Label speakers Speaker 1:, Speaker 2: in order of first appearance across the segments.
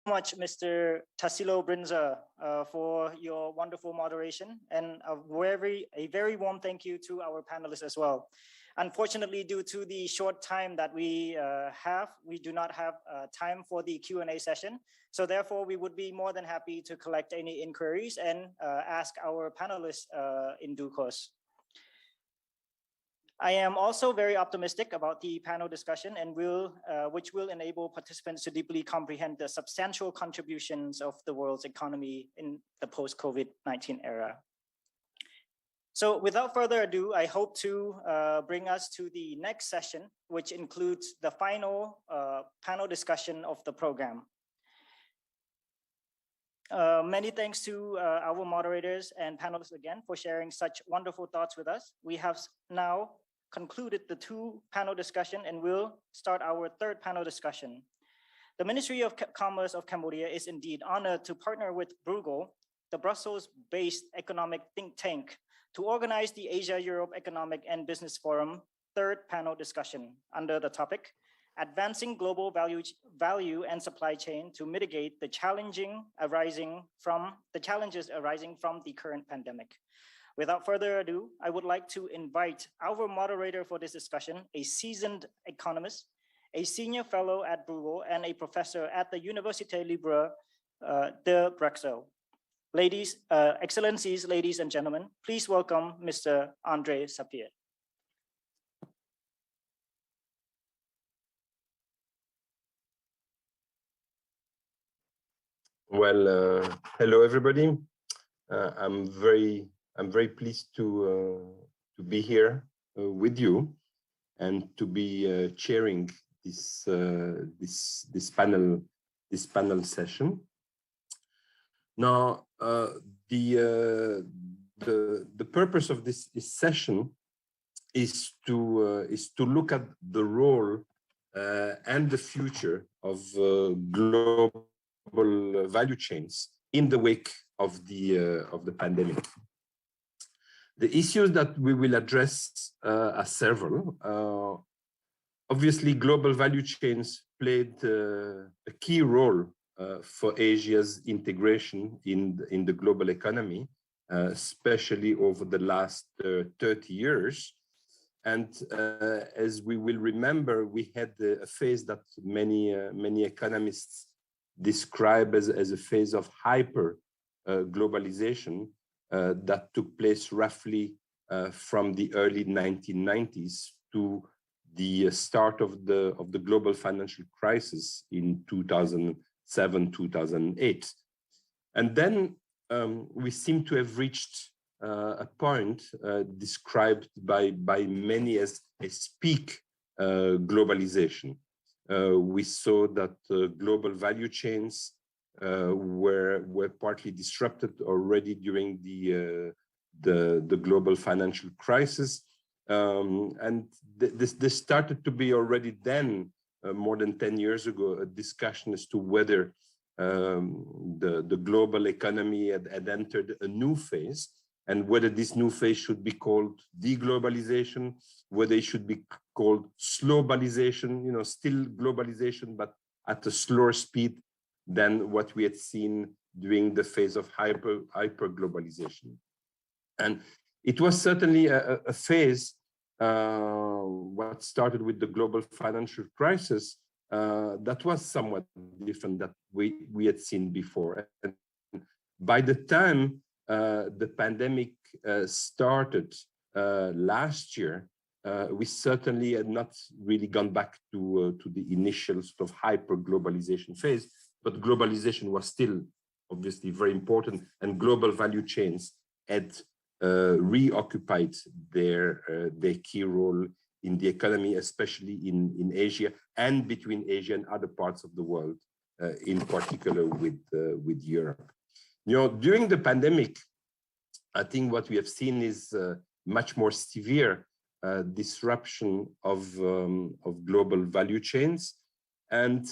Speaker 1: much, Mr. Tassilo Brinza, for your wonderful moderation, and a very warm thank you to our panelists as well. Unfortunately, due to the short time that we have, we do not have time for the Q&A session. So therefore, we would be more than happy to collect any inquiries and ask our panelists in due course. I am also very optimistic about the panel discussion and which will enable participants to deeply comprehend the substantial contributions of the world's economy in the post-COVID-19 era. So without further ado, I hope to bring us to the next session, which includes the final panel discussion of the program. Many thanks to our moderators and panelists again for sharing such wonderful thoughts with us. We have now concluded the two panel discussion and will start our third panel discussion. The Ministry of Commerce of Cambodia is indeed honored to partner with Bruegel, the Brussels-based economic think tank, to organize the Asia-Europe Economic and Business Forum third panel discussion under the topic, Advancing Global Value and Supply Chain to Mitigate the Challenges Arising from the Current Pandemic. Without further ado, I would like to invite our moderator for this discussion, a seasoned economist, a senior fellow at Bruegel, and a professor at the Université Libre de Bruxelles. Excellencies, ladies and gentlemen, please welcome Mr. André Sapir.
Speaker 2: Well, hello everybody. I'm very pleased to be here with you and to be chairing this panel session. Now, the purpose of this session is to look at the role and the future of global value chains in the wake of the pandemic. The issues that we will address are several. Obviously, global value chains played a key role for Asia's integration in the global economy, especially over the last 30 years. And as we will remember, we had a phase that many economists describe as a phase of hyper globalization that took place roughly from the early 1990s to the start of the global financial crisis in 2007-2008. And then we seem to have reached a point described by many as peak globalization. We saw that global value chains were partly disrupted already during the global financial crisis, and this started to be already then, more than 10 years ago, a discussion as to whether the global economy had entered a new phase, and whether this new phase should be called deglobalization, whether it should be called slowbalization, still globalization, but at a slower speed than what we had seen during the phase of hyper-globalization. And it was certainly a phase, what started with the global financial crisis, that was somewhat different that we had seen before. And by the time the pandemic started last year, we certainly had not really gone back to the initial sort of hyper-globalization phase, but globalization was still obviously very important, and global value chains had reoccupied their key role in the economy, especially in Asia and between Asia and other parts of the world, in particular with Europe. During the pandemic, I think what we have seen is much more severe disruption of global value chains, and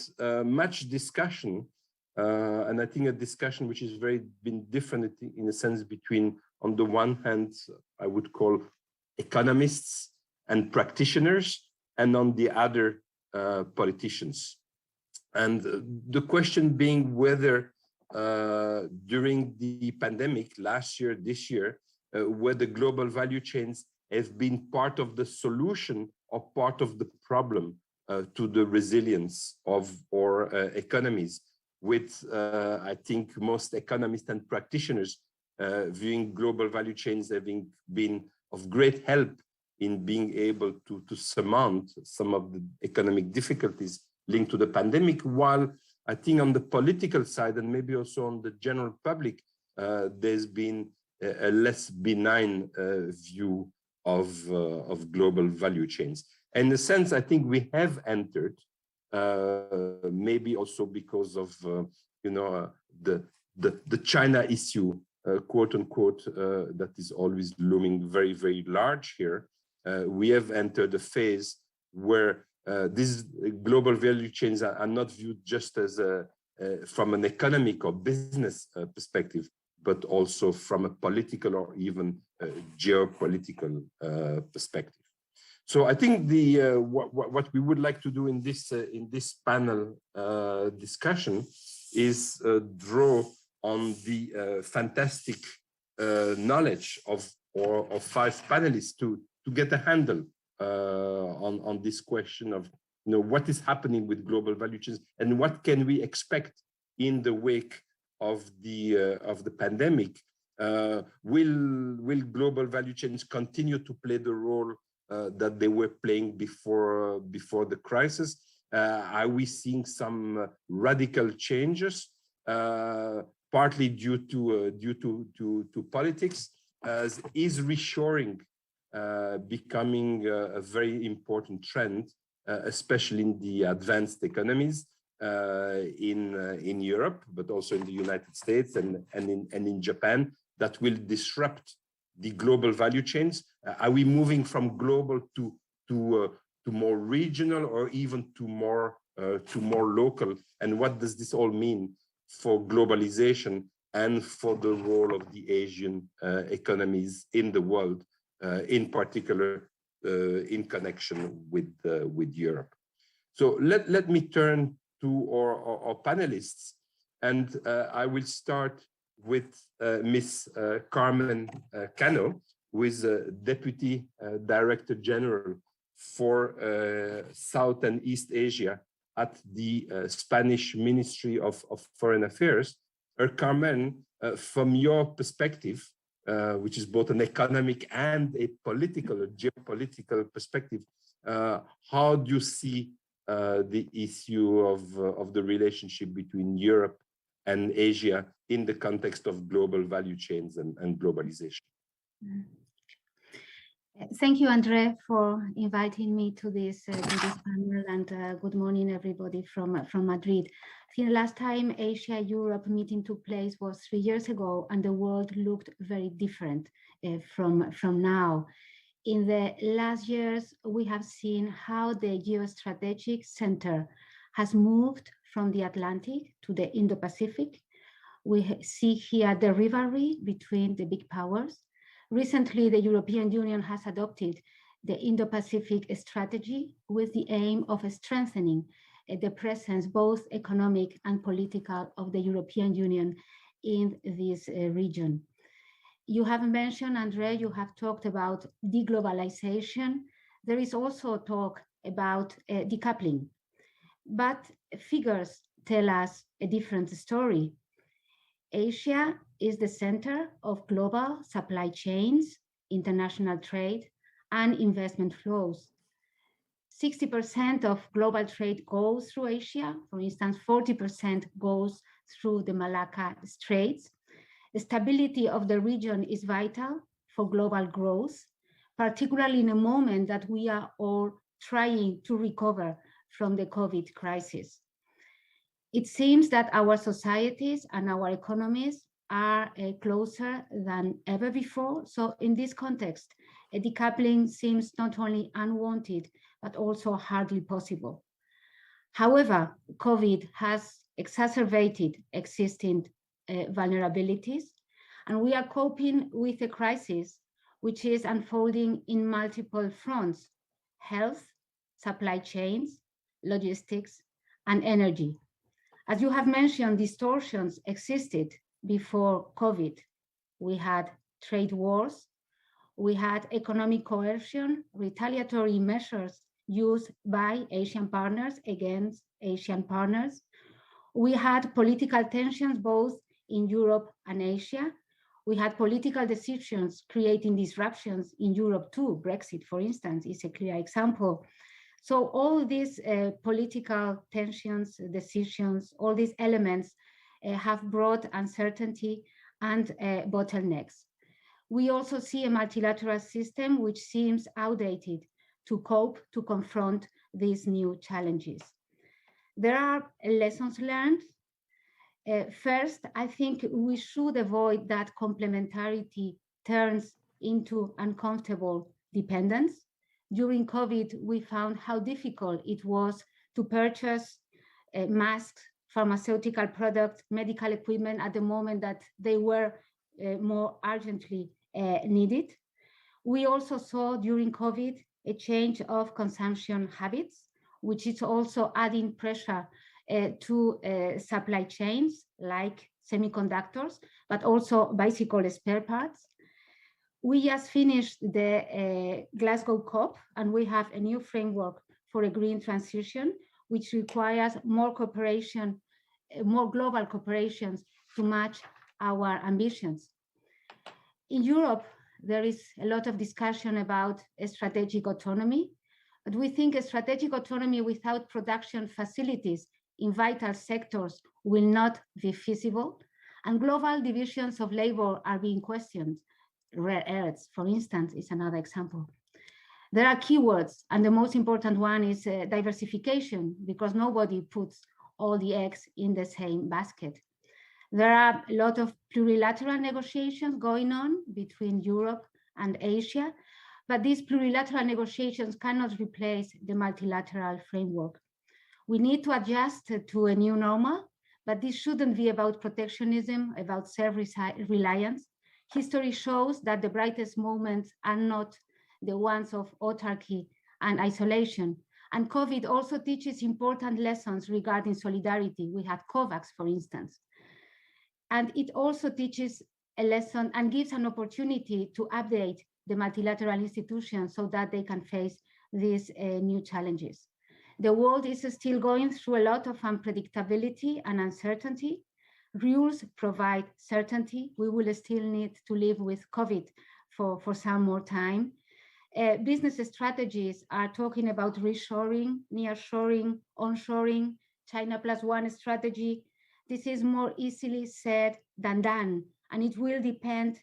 Speaker 2: much discussion, and I think a discussion which is been different in a sense between, on the one hand, I would call economists and practitioners, and on the other, politicians. And the question being whether during the pandemic last year, this year, whether global value chains have been part of the solution or part of the problem to the resilience of our economies, with I think most economists and practitioners viewing global value chains having been of great help in being able to surmount some of the economic difficulties linked to the pandemic, while I think on the political side and maybe also on the general public, there's been a less benign view of global value chains. And in a sense, I think we have entered, maybe also because of the China issue, quote unquote, that is always looming very, very large here. We have entered a phase where these global value chains are not viewed just as from an economic or business perspective, but also from a political or even geopolitical perspective. So I think the what we would like to do in this panel discussion is draw on the fantastic knowledge of five panelists to get a handle on this question of what is happening with global value chains and what can we expect in the wake of the pandemic. Will global value chains continue to play the role that they were playing before the crisis? Are we seeing some radical changes, partly due to politics? Is reshoring becoming a very important trend, especially in the advanced economies in Europe, but also in the United States and in Japan, that will disrupt the global value chains? Are we moving from global to more regional or even to more local? And what does this all mean for globalization and for the role of the Asian economies in the world, in particular in connection with Europe? So let me turn to our panelists, and I will start with Ms. Carmen Cano, who is Deputy Director General for South and East Asia at the Spanish Ministry of Foreign Affairs. Carmen, from your perspective, which is both an economic and a political or geopolitical perspective, how do you see the issue of the relationship between Europe and Asia in the context of global value chains and globalization?
Speaker 3: Thank you, Andre, for inviting me to this panel, and good morning, everybody from Madrid. I think the last time Asia-Europe meeting took place was 3 years ago, and the world looked very different from now. In the last years, we have seen how the geostrategic center has moved from the Atlantic to the Indo-Pacific. We see here the rivalry between the big powers. Recently, the European Union has adopted the Indo-Pacific strategy with the aim of strengthening the presence, both economic and political, of the European Union in this region. You have mentioned, Andre, you have talked about deglobalization. There is also talk about decoupling, but figures tell us a different story. Asia is the center of global supply chains, international trade, and investment flows. 60% of global trade goes through Asia. For instance, 40% goes through the Malacca Straits. The stability of the region is vital for global growth, particularly in a moment that we are all trying to recover from the COVID crisis. It seems that our societies and our economies are closer than ever before. So in this context, a decoupling seems not only unwanted, but also hardly possible. However, COVID has exacerbated existing vulnerabilities, and we are coping with a crisis which is unfolding in multiple fronts: health, supply chains, logistics, and energy. As you have mentioned, distortions existed before COVID. We had trade wars, we had economic coercion, retaliatory measures used by Asian partners against Asian partners. We had political tensions both in Europe and Asia. We had political decisions creating disruptions in Europe too. Brexit, for instance, is a clear example. So all these political tensions, decisions, all these elements have brought uncertainty and bottlenecks. We also see a multilateral system which seems outdated to cope, to confront these new challenges. There are lessons learned. First, I think we should avoid that complementarity turns into uncomfortable dependence. During COVID, we found how difficult it was to purchase masks, pharmaceutical products, medical equipment at the moment that they were more urgently needed. We also saw during COVID a change of consumption habits, which is also adding pressure to supply chains like semiconductors, but also bicycle spare parts. We just finished the Glasgow COP, and we have a new framework for a green transition, which requires more cooperation, more global cooperations to match our ambitions. In Europe, there is a lot of discussion about a strategic autonomy, but we think a strategic autonomy without production facilities in vital sectors will not be feasible, and global divisions of labor are being questioned. Rare earths, for instance, is another example. There are keywords, and the most important one is diversification, because nobody puts all the eggs in the same basket. There are a lot of plurilateral negotiations going on between Europe and Asia, but these plurilateral negotiations cannot replace the multilateral framework. We need to adjust to a new normal, but this shouldn't be about protectionism, about self-reliance. History shows that the brightest moments are not the ones of autarky and isolation. And COVID also teaches important lessons regarding solidarity. We had COVAX, for instance. And it also teaches a lesson and gives an opportunity to update the multilateral institutions so that they can face these new challenges. The world is still going through a lot of unpredictability and uncertainty. Rules provide certainty. We will still need to live with COVID for some more time. Business strategies are talking about reshoring, nearshoring, onshoring, China +1 strategy. This is more easily said than done, and it will depend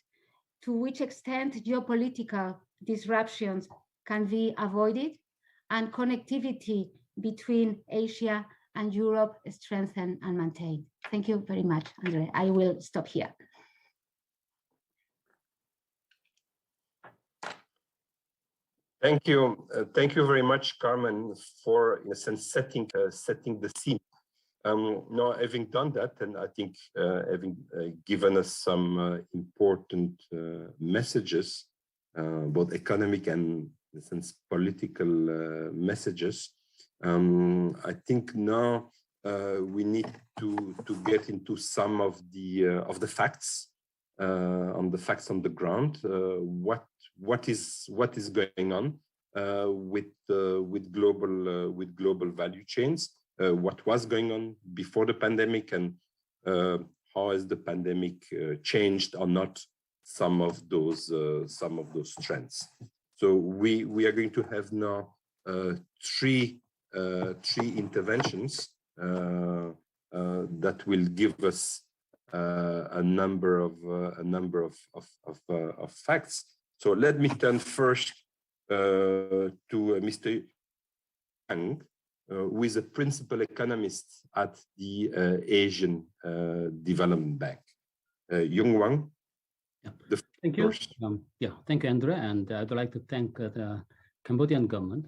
Speaker 3: to which extent geopolitical disruptions can be avoided and connectivity between Asia and Europe strengthened and maintained. Thank you very much, Andre. I will stop here.
Speaker 2: Thank you. Thank you very much, Carmen, for, in a sense, setting the scene. Now, having done that, and I think having given us some important messages, both economic and, in a sense, political messages, I think now we need to get into some of the facts, on the ground. What is going on with global value chains? What was going on before the pandemic, and how has the pandemic changed or not some of those trends? So we are going to have now three interventions that will give us a number of facts. So let me turn first to Mr. Yang, who is a principal economist at the Asian Development Bank. Yung Wang.
Speaker 4: Yeah. Thank you. Thank you, Andre. And I'd like to thank the Cambodian government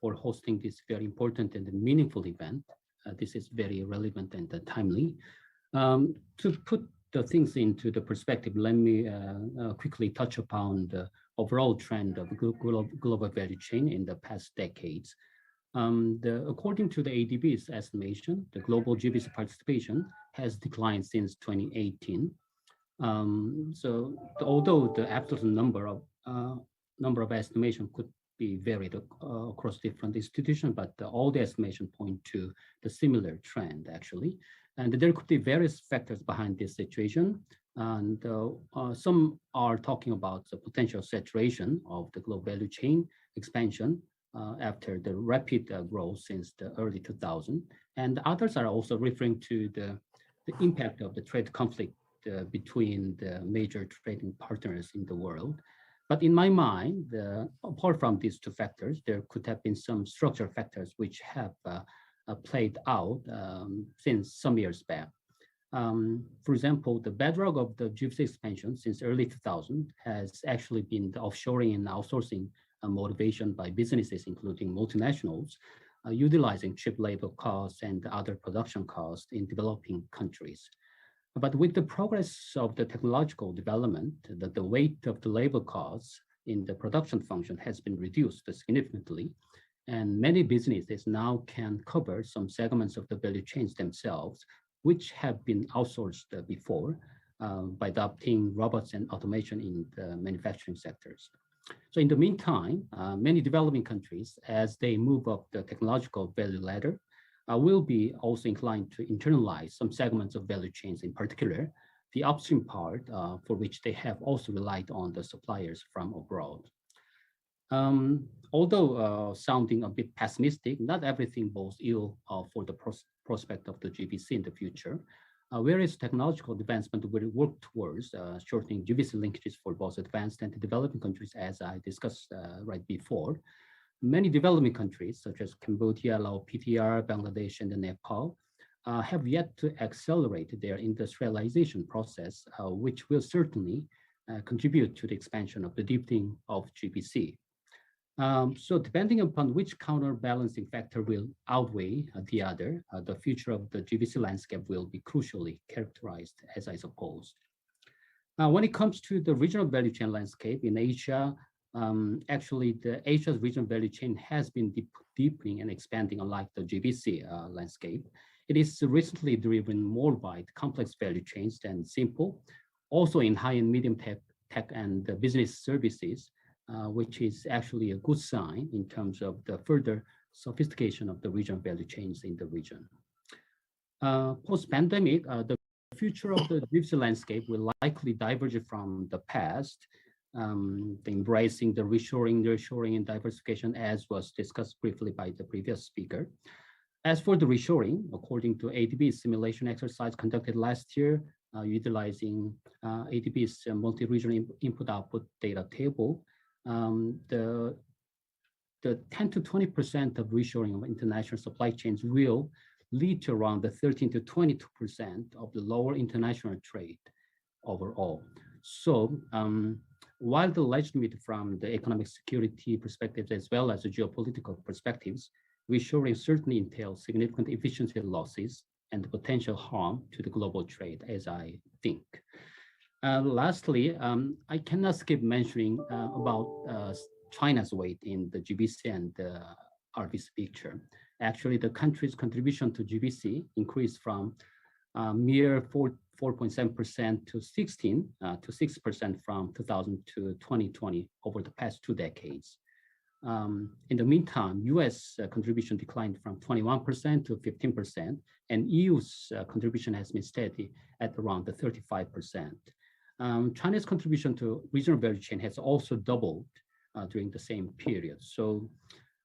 Speaker 4: for hosting this very important and meaningful event. This is very relevant and timely. To put the things into the perspective, let me quickly touch upon the overall trend of global value chain in the past decades. According to the ADB's estimation, the global GBC participation has declined since 2018. Although the absolute number of estimation could be varied across different institutions, but all the estimation point to the similar trend actually. And there could be various factors behind this situation. And some are talking about the potential saturation of the global value chain expansion after the rapid growth since the early 2000s. And others are also referring to the impact of the trade conflict between the major trading partners in the world. But in my mind, apart from these two factors, there could have been some structural factors which have played out since some years back. For example, the bedrock of the GBC expansion since early 2000 has actually been the offshoring and outsourcing motivation by businesses, including multinationals, utilizing cheap labor costs and other production costs in developing countries. But with the progress of the technological development, the weight of the labor costs in the production function has been reduced significantly. And many businesses now can cover some segments of the value chains themselves, which have been outsourced before by adopting robots and automation in the manufacturing sectors. So in the meantime, many developing countries, as they move up the technological value ladder, will be also inclined to internalize some segments of value chains, in particular, the upstream part for which they have also relied on the suppliers from abroad. Although sounding a bit pessimistic, not everything bodes ill for the prospect of the GBC in the future. Various technological advancement will work towards shortening GBC linkages for both advanced and developing countries, as I discussed right before. Many developing countries, such as Cambodia, Laos, PTR, Bangladesh, and Nepal, have yet to accelerate their industrialization process, which will certainly contribute to the expansion of the deepening of GBC. So depending upon which counterbalancing factor will outweigh the other, the future of the GBC landscape will be crucially characterized, as I suppose. Now, when it comes to the regional value chain landscape in Asia, actually the Asia's regional value chain has been deepening and expanding unlike the GBC landscape. It is recently driven more by complex value chains than simple, also in high and medium tech and business services, which is actually a good sign in terms of the further sophistication of the regional value chains in the region. Post-pandemic, the future of the GBC landscape will likely diverge from the past, embracing the reshoring, nearshoring, and diversification, as was discussed briefly by the previous speaker. As for the reshoring, according to ADB's simulation exercise conducted last year, utilizing ADB's multi-regional input-output data table, the 10 to 20% of reshoring of international supply chains will lead to around the 13 to 22% of the lower international trade overall. So while the legitimate from the economic security perspectives as well as the geopolitical perspectives, reshoring certainly entails significant efficiency losses and potential harm to the global trade, as I think. Lastly, I cannot skip mentioning about China's weight in the GBC and the RBC picture. Actually, the country's contribution to GBC increased from mere 4.7% to 6% from 2000 to 2020 over the past 2 decades. In the meantime, US contribution declined from 21% to 15%, and EU's contribution has been steady at around the 35%. China's contribution to regional value chain has also doubled during the same period. So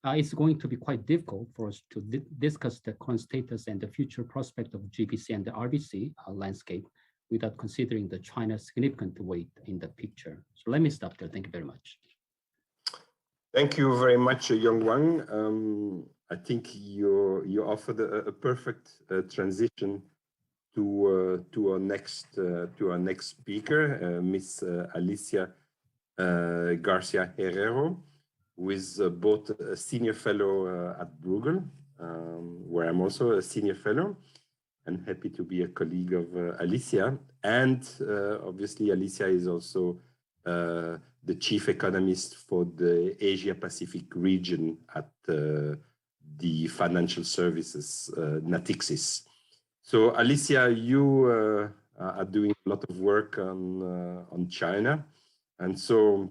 Speaker 4: it's going to be quite difficult for us to discuss the current status and the future prospect of GBC and the RBC landscape without considering the China's significant weight in the picture. So let me stop there. Thank you very much.
Speaker 2: Thank you very much, Young Wang. I think you offered a perfect transition to our next speaker, Miss Alicia Garcia Herrero, who is both a senior fellow at Bruegel, where I'm also a senior fellow, and happy to be a colleague of Alicia. And obviously, Alicia is also the chief economist for the Asia Pacific region at the the financial services, Natixis. So Alicia, you are doing a lot of work on China, and so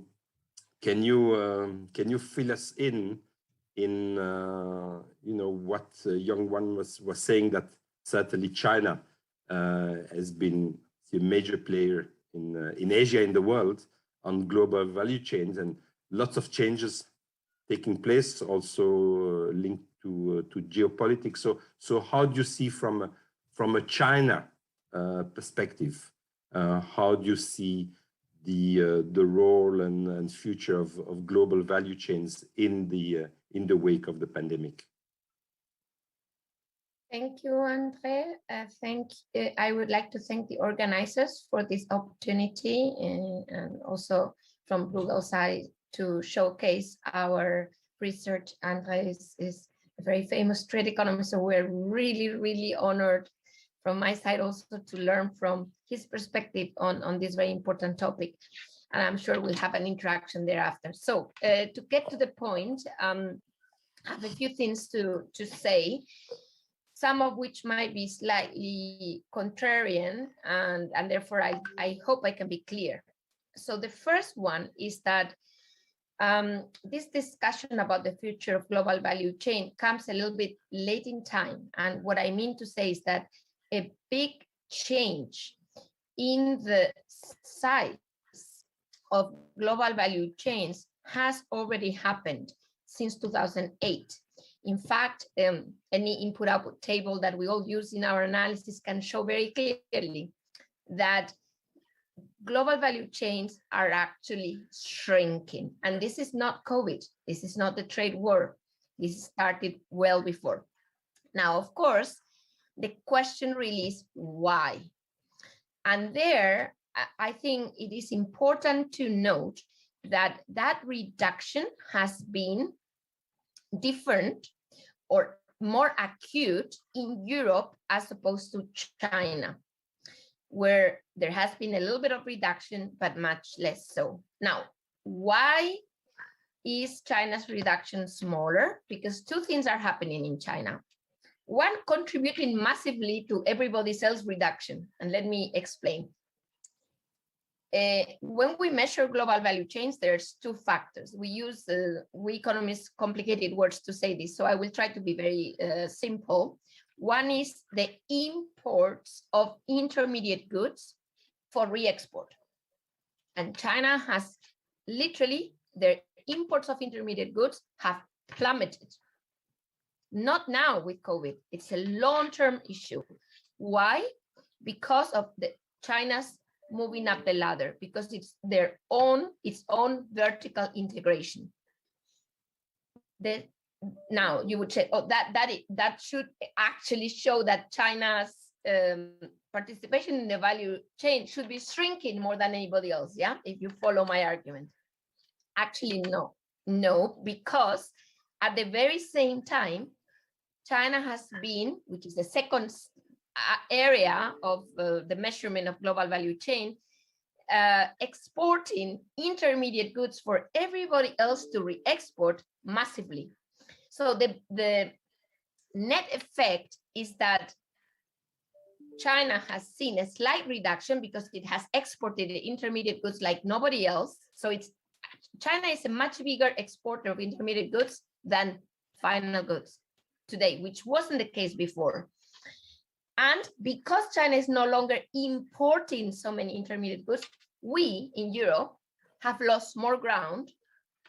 Speaker 2: can you fill us in what Young One was saying, that certainly China has been a major player in Asia, in the world, on global value chains, and lots of changes taking place, also linked to geopolitics. So how do you see from a China perspective, how do you see the role and future of global value chains in the wake of the pandemic?
Speaker 5: Thank you, Andre. I would like to thank the organizers for this opportunity, and also from Google side to showcase our research. Andre is a very famous trade economist, so we're really, really honored from my side also to learn from his perspective on this very important topic. And I'm sure we'll have an interaction thereafter. So to get to the point, I have a few things to say, some of which might be slightly contrarian, and therefore I hope I can be clear. So the first one is that this discussion about the future of global value chain comes a little bit late in time. And what I mean to say is that a big change in the size of global value chains has already happened since 2008. In fact, any input-output table that we all use in our analysis can show very clearly that global value chains are actually shrinking. And this is not COVID. This is not the trade war. This started well before. Now, of course, the question really is why? And there, I think it is important to note that that reduction has been different or more acute in Europe as opposed to China, where there has been a little bit of reduction, but much less so. Now, why is China's reduction smaller? Because two things are happening in China. One, contributing massively to everybody else's reduction. And let me explain. When we measure global value chains, there's two factors. We economists complicated words to say this, so I will try to be very simple. One is the imports of intermediate goods for re-export. And China has literally, their imports of intermediate goods have plummeted. Not now with COVID, it's a long-term issue. Why? Because of China's moving up the ladder, because it's its own vertical integration. Now you would say, oh, that should actually show that China's participation in the value chain should be shrinking more than anybody else, yeah? If you follow my argument. Actually, no, because at the very same time, China has been, which is the second area of the measurement of global value chain, exporting intermediate goods for everybody else to re-export massively. So the net effect is that China has seen a slight reduction because it has exported the intermediate goods like nobody else. So China is a much bigger exporter of intermediate goods than final goods today, which wasn't the case before. And because China is no longer importing so many intermediate goods, we in Europe have lost more ground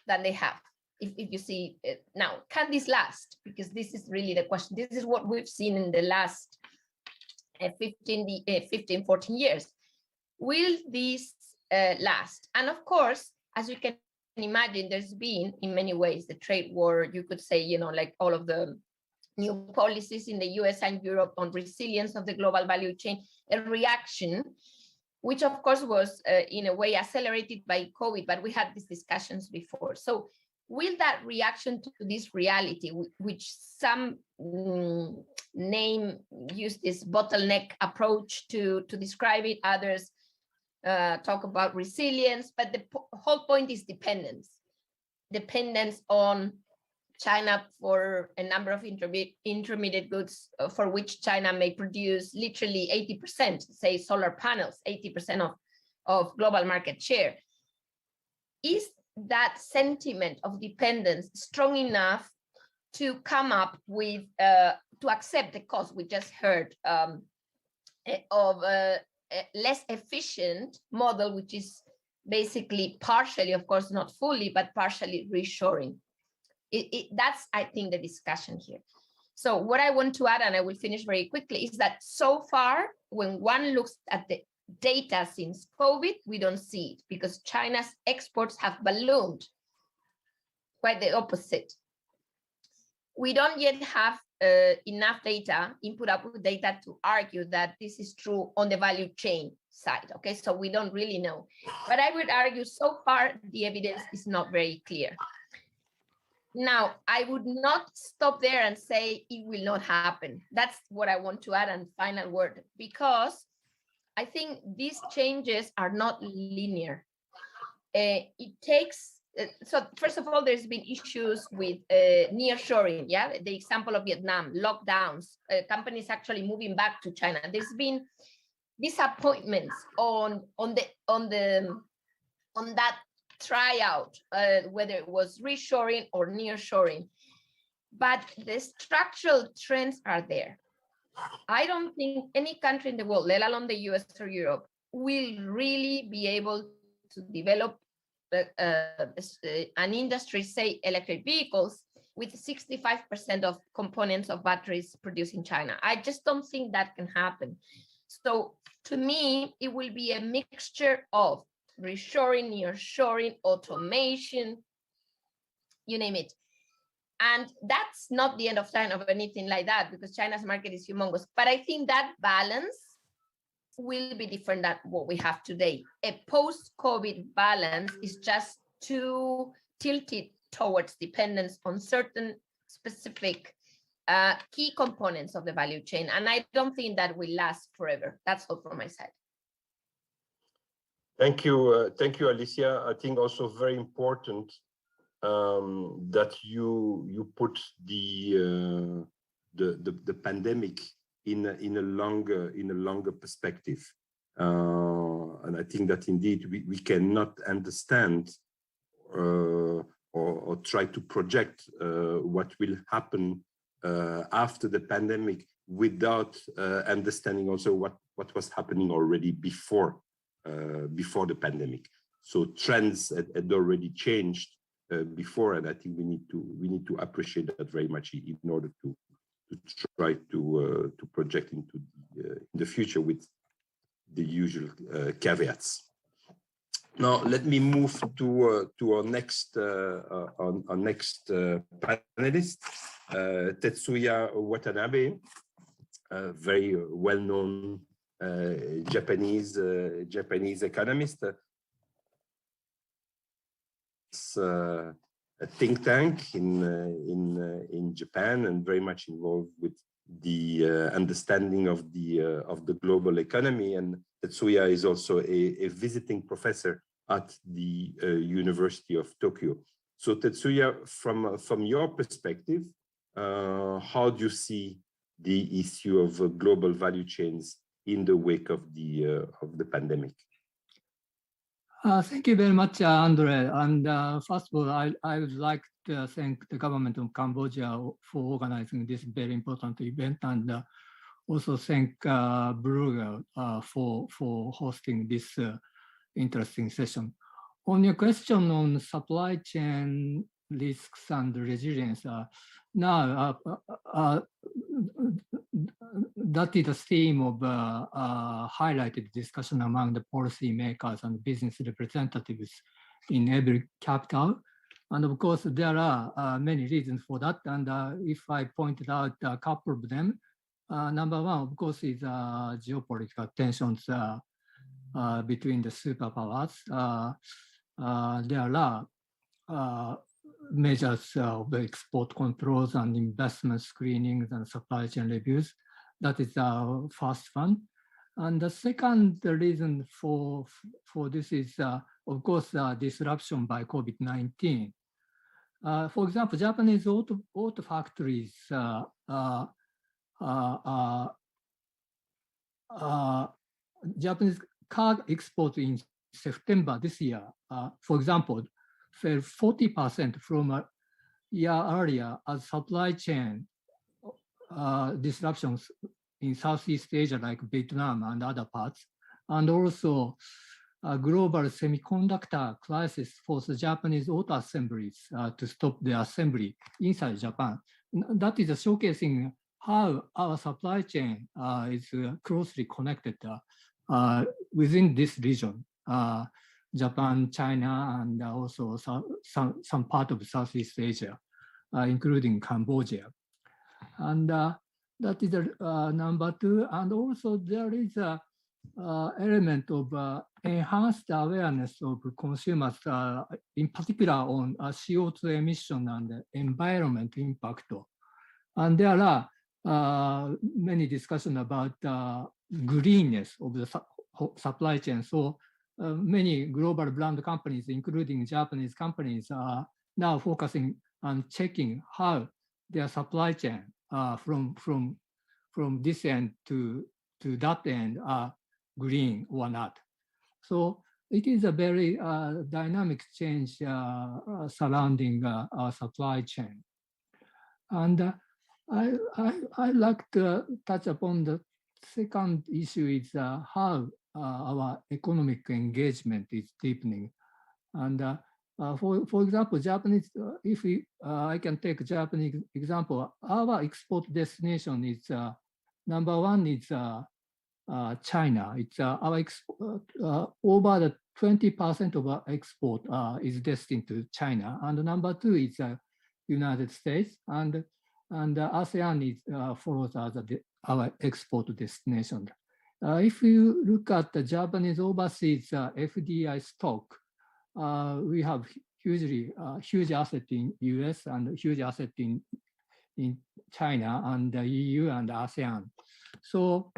Speaker 5: than they have. If you see it. Now, can this last? Because this is really the question. This is what we've seen in the last 15, 14 years. Will this last? And of course, as you can imagine, there's been in many ways the trade war, you could say, like all of the new policies in the US and Europe on resilience of the global value chain, a reaction, which of course was in a way accelerated by COVID, but we had these discussions before. So will that reaction to this reality, which some use this bottleneck approach to describe it, others talk about resilience, but the whole point is dependence on China for a number of intermediate goods for which China may produce literally 80%, say solar panels, 80% of global market share. Is that sentiment of dependence strong enough to come up with, to accept the cost we just heard of a less efficient model, which is basically partially, of course, not fully, but partially reshoring? That's, I think, the discussion here. So what I want to add, and I will finish very quickly, is that so far, when one looks at the data since COVID, we don't see it because China's exports have ballooned. Quite the opposite. We don't yet have enough data, input output data, to argue that this is true on the value chain side. Okay, so we don't really know. But I would argue so far the evidence is not very clear. Now, I would not stop there and say it will not happen. That's what I want to add, and final word, because I think these changes are not linear. It takes, so first of all, there's been issues with nearshoring, yeah? The example of Vietnam, lockdowns, companies actually moving back to China. There's been disappointments on that tryout, whether it was reshoring or nearshoring, but the structural trends are there. I don't think any country in the world, let alone the US or Europe, will really be able to develop an industry, say electric vehicles, with 65% of components of batteries produced in China. I just don't think that can happen. So to me, it will be a mixture of reshoring, nearshoring, automation, you name it. And that's not the end of time of anything like that, because China's market is humongous. But I think that balance will be different than what we have today. A post-COVID balance is just too tilted towards dependence on certain specific key components of the value chain. And I don't think that will last forever. That's all from my side.
Speaker 2: Thank you, Alicia. I think also very important that you put the pandemic in a longer perspective, and I think that indeed we cannot understand or try to project what will happen after the pandemic without understanding also what was happening already before the pandemic. So trends had already changed before, and I think we need to appreciate that very much in order to try to project into the future with the usual caveats. Now let me move to our next panelist, Tetsuya Watanabe, a very well-known Japanese economist. It's a think tank in Japan, and very much involved with the understanding of the global economy. And Tetsuya is also a visiting professor at the University of Tokyo. So Tetsuya, from your perspective, how do you see the issue of global value chains in the wake of the pandemic?
Speaker 6: Thank you very much, Andre. And first of all, I would like to thank the government of Cambodia for organizing this very important event, and also thank Bruegel for hosting this interesting session. On your question on supply chain risks and resilience, now that is a theme of highlighted discussion among the policymakers and business representatives in every capital. And of course, there are many reasons for that. And if I pointed out a couple of them, number one, of course, is geopolitical tensions between the superpowers. There are measures of export controls and investment screenings and supply chain reviews. That is the first one. And the second reason for this is, of course, disruption by COVID-19. For example, Japanese auto factories Japanese car export in September this year, for example, fell 40% from a year earlier as supply chain disruptions in Southeast Asia like Vietnam and other parts, and also a global semiconductor crisis forced the Japanese auto assemblies to stop their assembly inside Japan. That is showcasing how our supply chain is closely connected within this region, Japan, China, and also some part of Southeast Asia, including Cambodia. And that is number two. And also there is a element of enhanced awareness of consumers, in particular on CO2 emission and environment impact. And there are many discussions about greenness of the supply chain. So many global brand companies, including Japanese companies, are now focusing on checking how their supply chain from this end to that end are green or not. So it is a very dynamic change surrounding our supply chain. And I like to touch upon the second issue is how our economic engagement is deepening. And for example, Japanese, if I can take a Japanese example, our export destination is number one is China. It's our over the 20% of our export is destined to China, and number two is United States, and ASEAN is follows as our export destination. If you look at the Japanese overseas FDI stock, we have huge asset in US and huge asset in China and the EU and ASEAN. So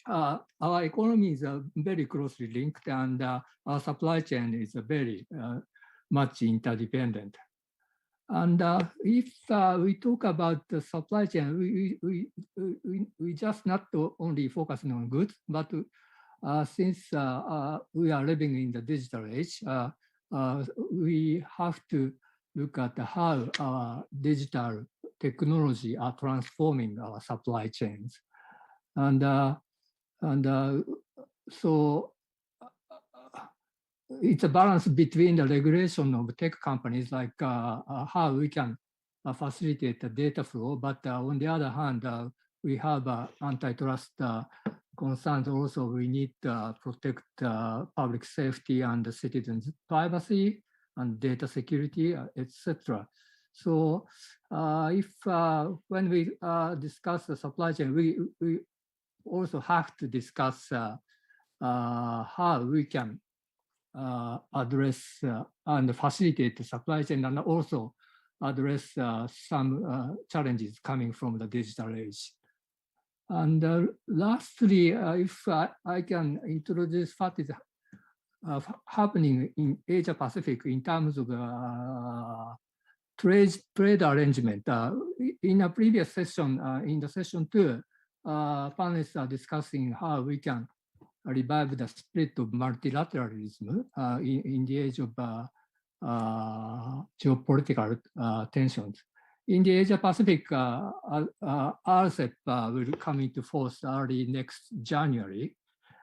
Speaker 6: our economy is very closely linked, and our supply chain is very much interdependent. And if we talk about the supply chain, we just not only focusing on goods, but since we are living in the digital age, we have to look at how our digital technology are transforming our supply chains. And so it's a balance between the regulation of tech companies, like how we can facilitate the data flow, but on the other hand, we have antitrust concerns. Also, we need to protect public safety and the citizens' privacy and data security, etc. So if when we discuss the supply chain, we also have to discuss how we can address and facilitate the supply chain, and also address some challenges coming from the digital age. And lastly, if I can introduce what is happening in Asia Pacific in terms of trade arrangement. In a previous session, in the session 2, panelists are discussing how we can revive the spirit of multilateralism in the age of geopolitical tensions. In the Asia Pacific, RCEP will come into force early next January,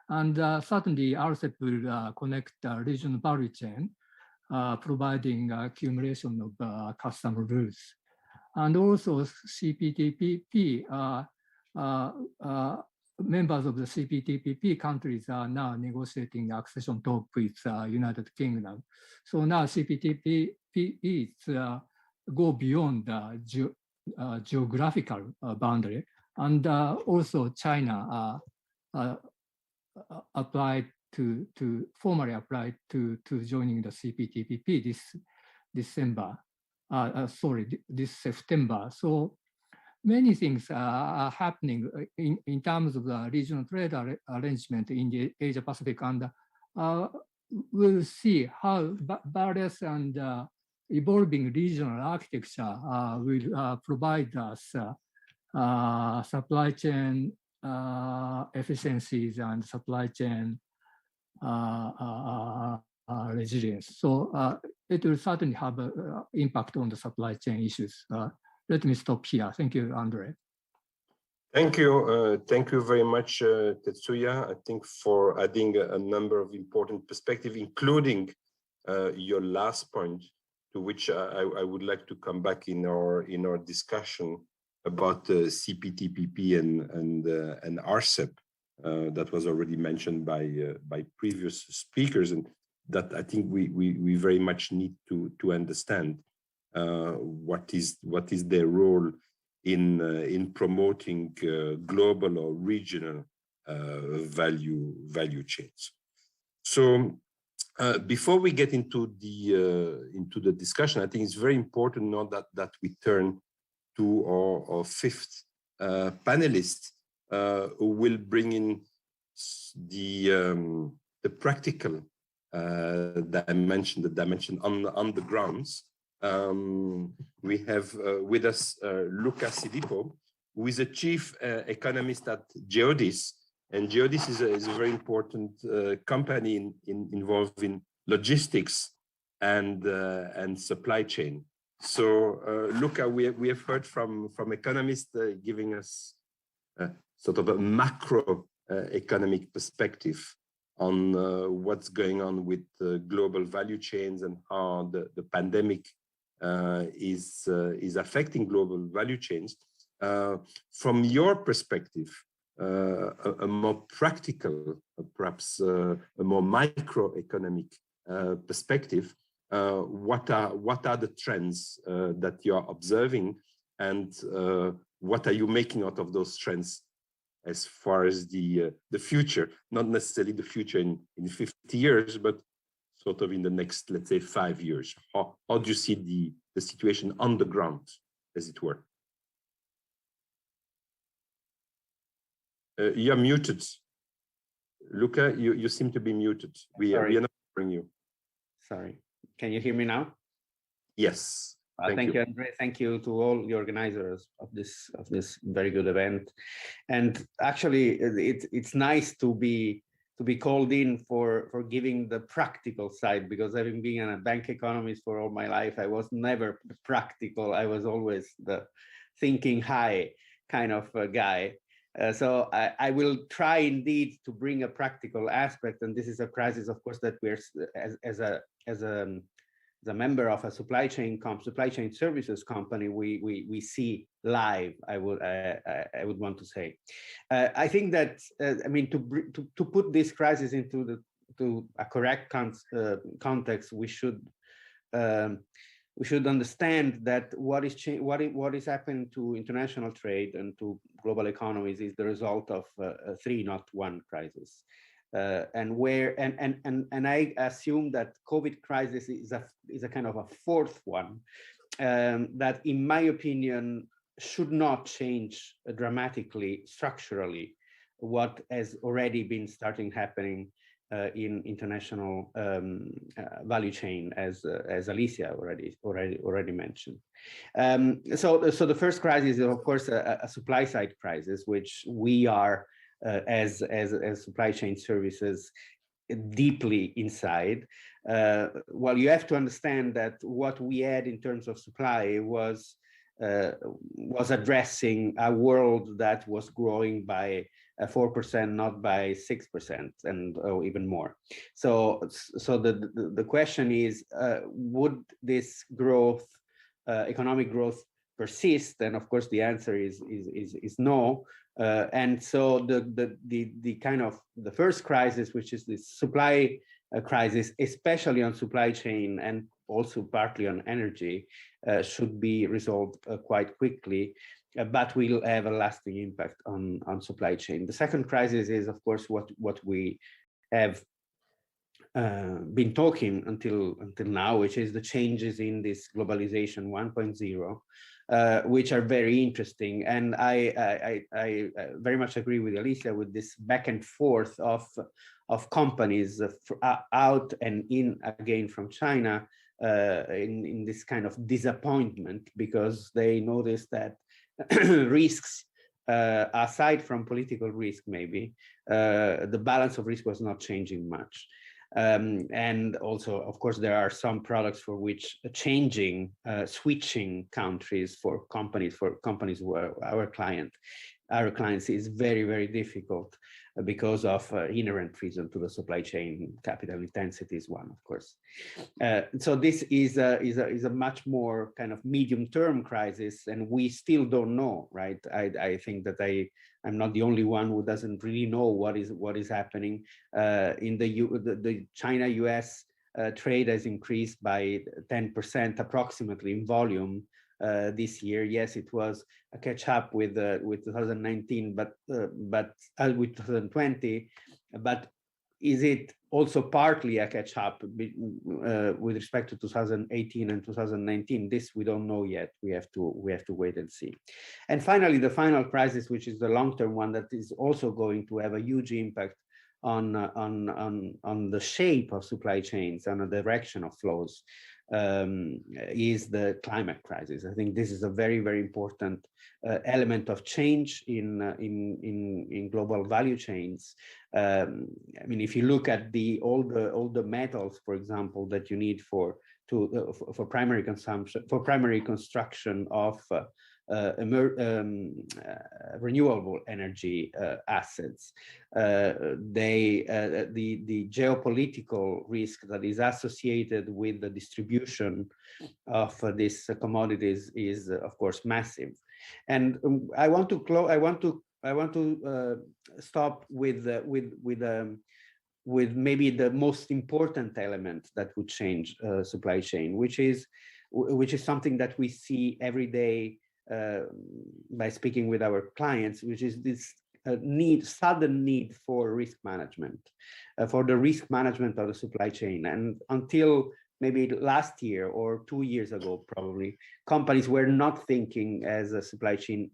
Speaker 6: and certainly RCEP will connect the regional value chain, providing accumulation of customer rules. And also CPTPP, members of the CPTPP countries are now negotiating accession talk with United Kingdom. So now CPTPP is go beyond the geographical boundary, and also China applied formally applied to joining the CPTPP this September. So many things are happening in terms of the regional trade arrangement in the Asia Pacific, and we'll see how various and evolving regional architecture will provide us supply chain efficiencies and supply chain resilience. So it will certainly have an impact on the supply chain issues. Let me stop here. Thank you, Andre.
Speaker 2: Thank you very much, Tetsuya. I think for adding a number of important perspectives, including your last point, to which I would like to come back in our discussion about CPTPP and RCEP that was already mentioned by previous speakers, and that I think we very much need to understand what is their role in promoting global or regional value chains. So before we get into the discussion, I think it's very important now that we turn to our fifth panelist, who will bring in the practical dimension, the dimension on the grounds. We have with us Luca Silippo, who is a chief economist at Geodis, and Geodis is a very important company involved in logistics and supply chain. So Luca, we have heard from economists giving us sort of a macro economic perspective on what's going on with global value chains and how the pandemic is affecting global value chains. From your perspective, a more practical, perhaps a more microeconomic perspective, what are the trends that you are observing, and what are you making out of those trends as far as the future, not necessarily the future in 50 years, but sort of in the next, let's say, 5 years? How do you see the situation on the ground, as it were? You're muted. Luca, you seem to be muted. We are not hearing you.
Speaker 7: Sorry. Can you hear me now?
Speaker 2: Yes.
Speaker 7: Thank you, Andre. Thank you to all the organizers of this very good event. And actually, it's nice to be called in for giving the practical side, because having been a bank economist for all my life, I was never practical. I was always the thinking high kind of guy. So I will try indeed to bring a practical aspect, and this is a crisis, of course, that we're as a member of a supply chain services company, we see live. I would want to say. I think that I mean, to put this crisis into a correct context, we should understand that what is happening to international trade and to global economies is the result of three, not one crisis. And I assume that COVID crisis is a kind of a fourth one that, in my opinion, should not change dramatically structurally what has already been starting happening in international value chain, as Alicia already mentioned. So the first crisis is, of course, a supply side crisis, which we are as supply chain services deeply inside. Well, you have to understand that what we had in terms of supply was addressing a world that was growing by 4%, not by 6%, and even more. So the question is, would this growth, economic growth, persist? And of course, the answer is no. And so the kind of the first crisis, which is the supply crisis, especially on supply chain and also partly on energy, should be resolved quite quickly, but will have a lasting impact on supply chain. The second crisis is, of course, what we have been talking until now, which is the changes in this globalization 1.0, which are very interesting. And I very much agree with Alicia with this back and forth of companies out and in again from China, in this kind of disappointment, because they noticed that risks, aside from political risk, maybe the balance of risk was not changing much. And also, of course, there are some products for which switching countries for companies who are our clients is very, very difficult because of inherent reason to the supply chain. Capital intensity is one, of course. So this is a much more kind of medium-term crisis, and we still don't know, right? I think that I'm not the only one who doesn't really know what is happening. In the China-US trade has increased by 10% approximately in volume this year. Yes, it was a catch up with 2019, but with 2020. But is it also partly a catch up with respect to 2018 and 2019? This we don't know yet. We have to wait and see. And finally, the final crisis, which is the long-term one, that is also going to have a huge impact on the shape of supply chains and the direction of flows, is the climate crisis. I think this is a very, very important element of change in global value chains. I mean, if you look at all the metals, for example, that you need for primary consumption, for primary construction of renewable energy assets, the geopolitical risk that is associated with the distribution of these commodities is, of course, massive. And I want to stop with maybe the most important element that would change supply chain, which is something that we see every day by speaking with our clients, which is this sudden need for risk management, for the risk management of the supply chain. And until maybe last year or 2 years ago, probably, companies were not thinking as a supply chain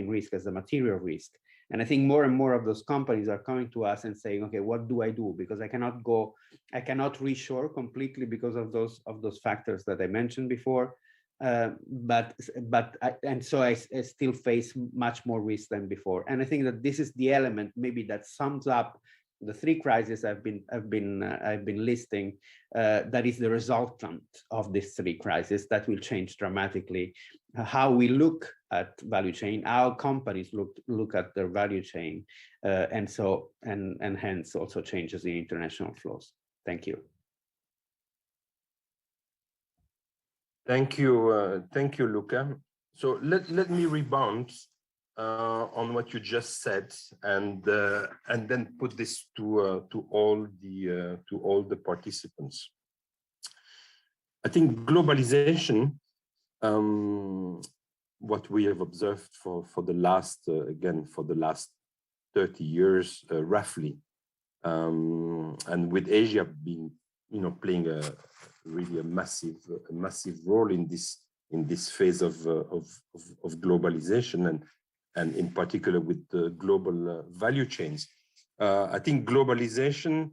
Speaker 7: risk, as a material risk. And I think more and more of those companies are coming to us and saying, okay, what do I do? Because I cannot reshore completely because of those factors that I mentioned before. So I still face much more risk than before. And I think that this is the element maybe that sums up the three crises I've been listing. That is the resultant of these three crises that will change dramatically how we look at value chain, how companies look at their value chain, and hence also changes in international flows. Thank you.
Speaker 2: Thank you, Luca. So let me rebound on what you just said, and then put this to all the participants. I think globalization, what we have observed for the last 30 years roughly, and with Asia being playing really a massive role in this phase of globalization, and in particular with the global value chains. I think globalization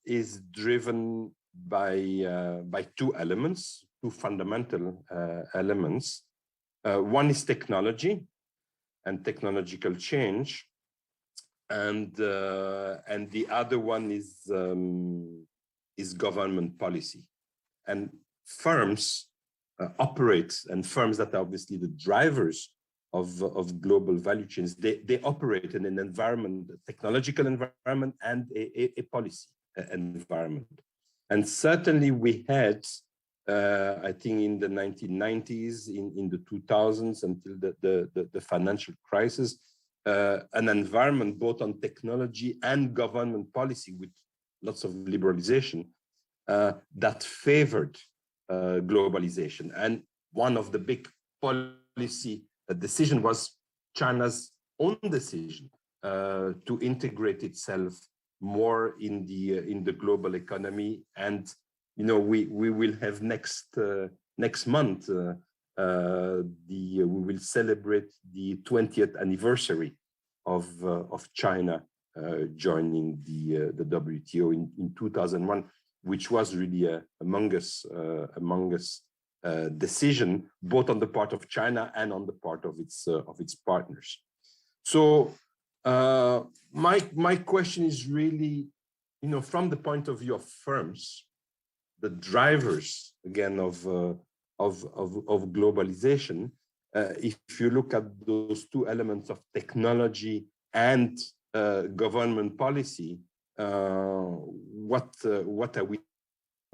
Speaker 2: is driven by two fundamental elements. One is technology and technological change, and the other one is government policy. And firms operate, and firms that are obviously the drivers of global value chains, they operate in an environment, a technological environment and a policy environment. And certainly we had, I think in the 1990s, in the 2000s until the financial crisis, an environment both on technology and government policy with lots of liberalization that favored globalization. And one of the big policy decision was China's own decision to integrate itself more in the global economy. And we will have next month we will celebrate the 20th anniversary of China joining the WTO in 2001. which was really a among us decision, both on the part of China and on the part of its partners. So my question is really, from the point of view of firms, the drivers again of globalization. If you look at those two elements of technology and government policy, what are we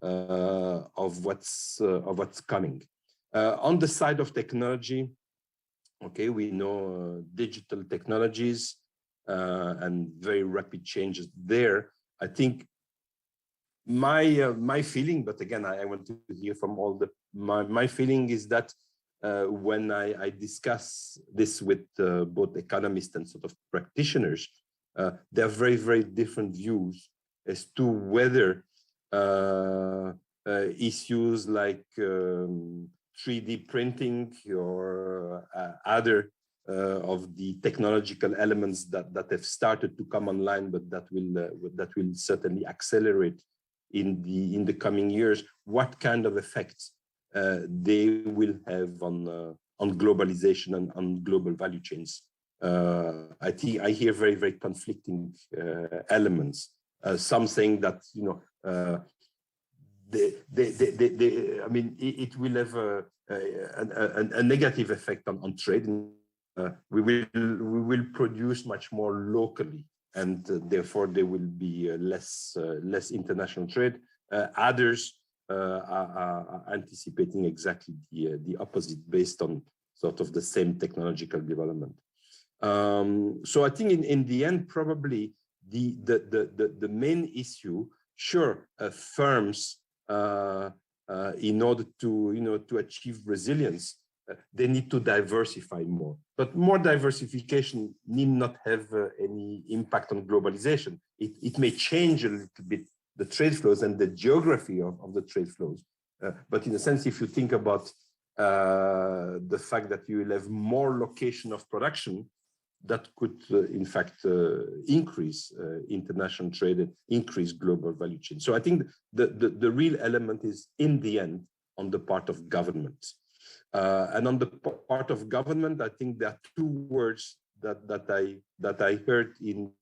Speaker 2: of what's coming? On the side of technology, okay, we know digital technologies and very rapid changes there. I think my feeling, but again, I want to hear from all my feeling is that when I discuss this with both economists and sort of practitioners, there are very, very different views as to whether issues like 3D printing or other of the technological elements that have started to come online, but that will certainly accelerate in the coming years, what kind of effects they will have on globalization and on global value chains. I think I hear very, very conflicting elements. Some saying that I mean, it will have a negative effect on trade. We will produce much more locally, and therefore there will be less international trade. Others are anticipating exactly the opposite, based on sort of the same technological development. So I think in the end, probably the main issue, sure, firms in order to to achieve resilience, they need to diversify more, but more diversification need not have any impact on globalization. It may change a little bit the trade flows and the geography of the trade flows, but in a sense, if you think about the fact that you will have more location of production, that could in fact increase international trade and increase global value chain. So I think the real element is in the end on the part of government. And on the part of government, I think there are two words that I heard in.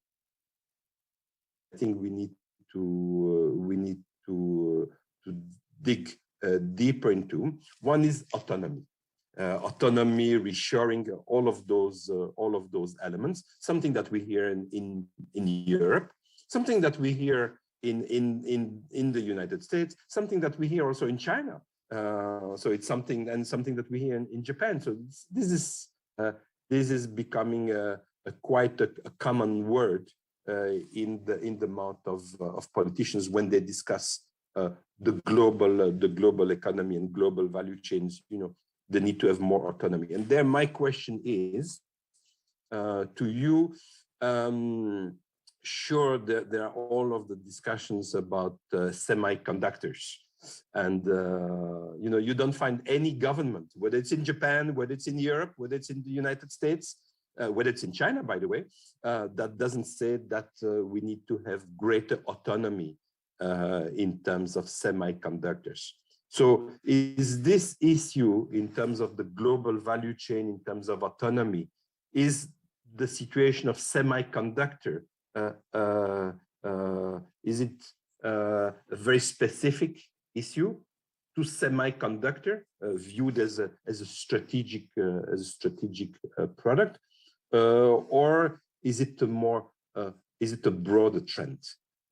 Speaker 2: I think we need to dig deeper into. One is autonomy, reshoring, all of those elements. Something that we hear in Europe, something that we hear in the United States, something that we hear also in China. So it's something that we hear in Japan. So this is becoming quite a common word in the mouth of politicians when they discuss the global economy and global value chains. They need to have more autonomy. And there, my question is to you. Sure, there are all of the discussions about semiconductors. And you don't find any government, whether it's in Japan, whether it's in Europe, whether it's in the United States, whether it's in China, by the way, that doesn't say that we need to have greater autonomy in terms of semiconductors. So is this issue in terms of the global value chain, in terms of autonomy, is the situation of semiconductor, is it a very specific issue to semiconductor, viewed as a strategic product, or is it a broader trend,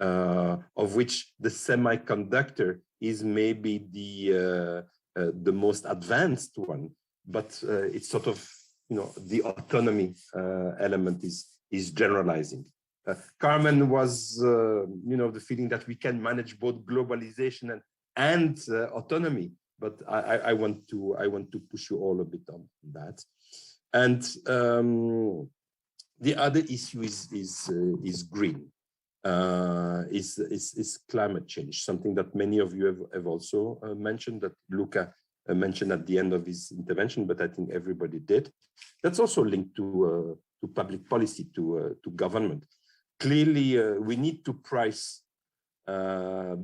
Speaker 2: of which the semiconductor is maybe the most advanced one, but it's sort of the autonomy element is generalizing. Carmen was the feeling that we can manage both globalization and autonomy, but I want to push you all a bit on that. And the other issue is green, is climate change, something that many of you have also mentioned, that Luca mentioned at the end of his intervention, but I think everybody did. That's also linked to public policy, to government. Clearly, we need to price